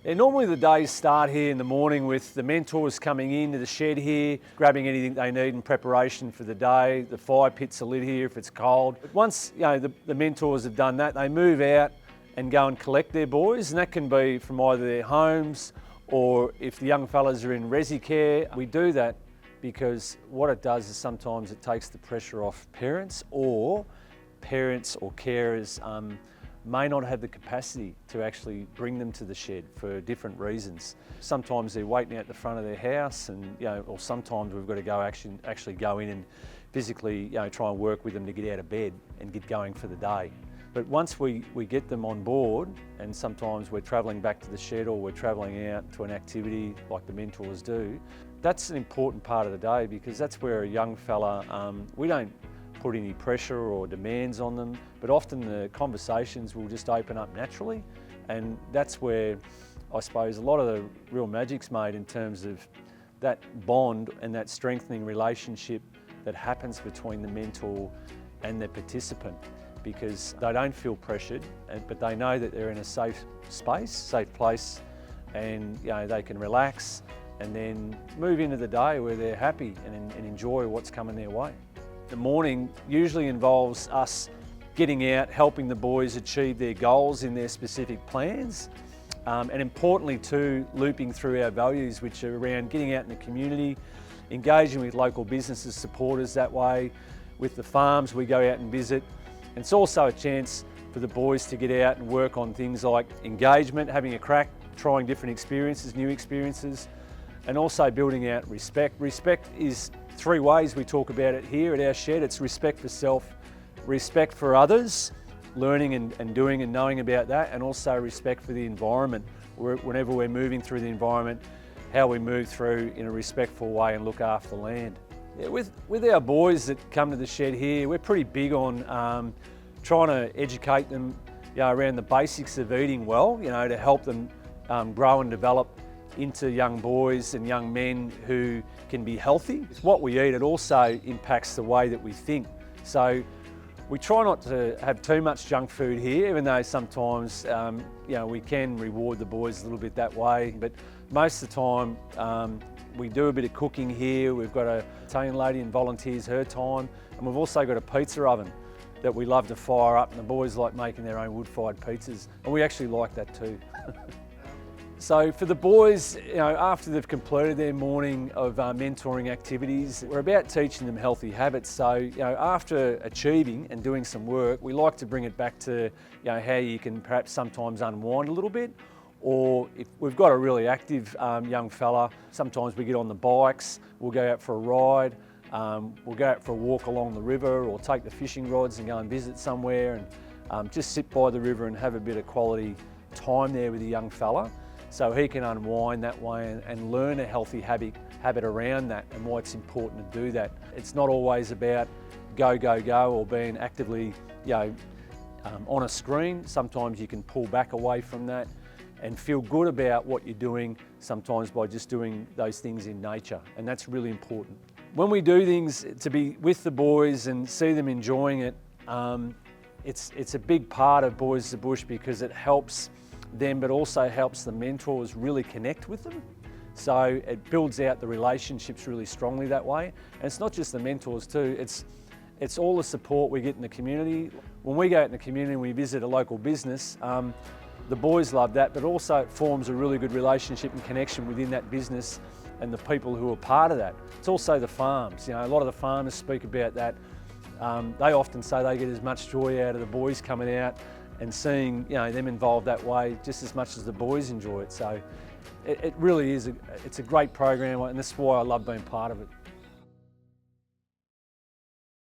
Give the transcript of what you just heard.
Yeah, normally the days start here in the morning with the mentors coming into the shed here, grabbing anything they need in preparation for the day. The fire pits are lit here if it's cold. But once the mentors have done that, they move out and go and collect their boys, and that can be from either their homes or if the young fellas are in resi care. We do that because what it does is sometimes it takes the pressure off parents or carers may not have the capacity to actually bring them to the shed for different reasons. Sometimes they're waiting out the front of their house, and or sometimes we've got to go actually go in and physically try and work with them to get out of bed and get going for the day. But once we get them on board, and sometimes we're travelling back to the shed or we're travelling out to an activity like the mentors do, that's an important part of the day, because that's where a young fella, we don't put any pressure or demands on them, but often the conversations will just open up naturally, and that's where I suppose a lot of the real magic's made in terms of that bond and that strengthening relationship that happens between the mentor and the participant, because they don't feel pressured, but they know that they're in a safe space, safe place, and they can relax and then move into the day where they're happy and enjoy what's coming their way. The morning usually involves us getting out, helping the boys achieve their goals in their specific plans, and importantly too, looping through our values, which are around getting out in the community, engaging with local businesses, supporters that way. With the farms we go out and visit. It's also a chance for the boys to get out and work on things like engagement, having a crack, trying different experiences, new experiences, and also building out respect. Respect is three ways we talk about it here at our shed. It's respect for self, respect for others, learning and doing and knowing about that, and also respect for the environment. Whenever we're moving through the environment, how we move through in a respectful way and look after the land. Yeah, with our boys that come to the shed here, we're pretty big on trying to educate them around the basics of eating well, to help them grow and develop into young boys and young men who can be healthy. It's what we eat, it also impacts the way that we think. So we try not to have too much junk food here, even though sometimes we can reward the boys a little bit that way. But most of the time we do a bit of cooking here. We've got a Italian lady and volunteers her time, and we've also got a pizza oven that we love to fire up, and the boys like making their own wood-fired pizzas, and we actually like that too. So for the boys, after they've completed their morning of mentoring activities, we're about teaching them healthy habits. So after achieving and doing some work, we like to bring it back to how you can perhaps sometimes unwind a little bit, or if we've got a really active young fella, sometimes we get on the bikes, we'll go out for a ride, we'll go out for a walk along the river, or take the fishing rods and go and visit somewhere, and just sit by the river and have a bit of quality time there with the young fella, so he can unwind that way and learn a healthy habit around that, and why it's important to do that. It's not always about go, go, go, or being actively on a screen. Sometimes you can pull back away from that and feel good about what you're doing, sometimes by just doing those things in nature, and that's really important. When we do things to be with the boys and see them enjoying it, it's a big part of Boys of the Bush, because it helps them but also helps the mentors really connect with them. So it builds out the relationships really strongly that way. And it's not just the mentors too, it's all the support we get in the community. When we go out in the community and we visit a local business, the boys love that, but also it forms a really good relationship and connection within that business and the people who are part of that. It's also the farms. A lot of the farmers speak about that. They often say they get as much joy out of the boys coming out and seeing them involved that way just as much as the boys enjoy it. So it really is, it's a great program, and that's why I love being part of it.